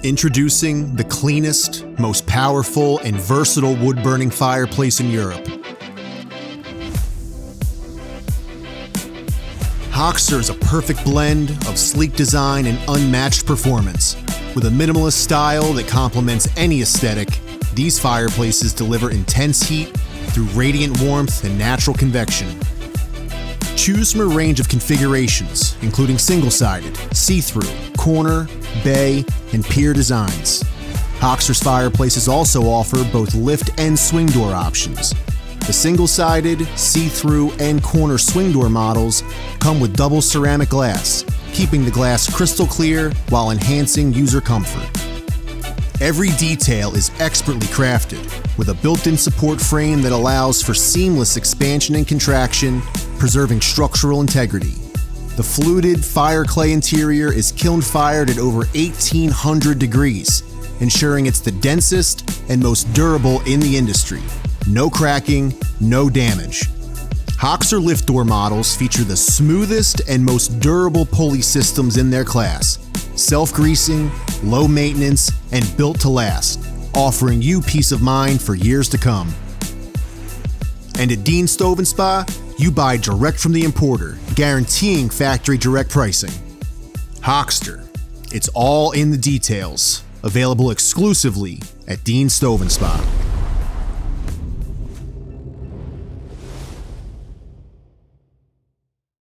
Introducing the cleanest, most powerful, and versatile wood-burning fireplace in Europe. Hoxter is a perfect blend of sleek design and unmatched performance. With a minimalist style that complements any aesthetic, these fireplaces deliver intense heat through radiant warmth and natural convection. Choose from a range of configurations, including single-sided, see-through, corner, bay, and pier designs. Hoxter's fireplaces also offer both lift and swing door options. The single-sided, see-through, and corner swing door models come with double ceramic glass, keeping the glass crystal clear while enhancing user comfort. Every detail is expertly crafted, with a built-in support frame that allows for seamless expansion and contraction, preserving structural integrity. The fluted fire clay interior is kiln-fired at over 1,800 degrees, ensuring it's the densest and most durable in the industry. No cracking, no damage. Hoxter lift door models feature the smoothest and most durable pulley systems in their class. Self-greasing, low maintenance, and built to last, offering you peace of mind for years to come. And at Dean Stove & Spa, you buy direct from the importer, guaranteeing factory direct pricing. Hoxter, it's all in the details. Available exclusively at Dean Stove & Spa.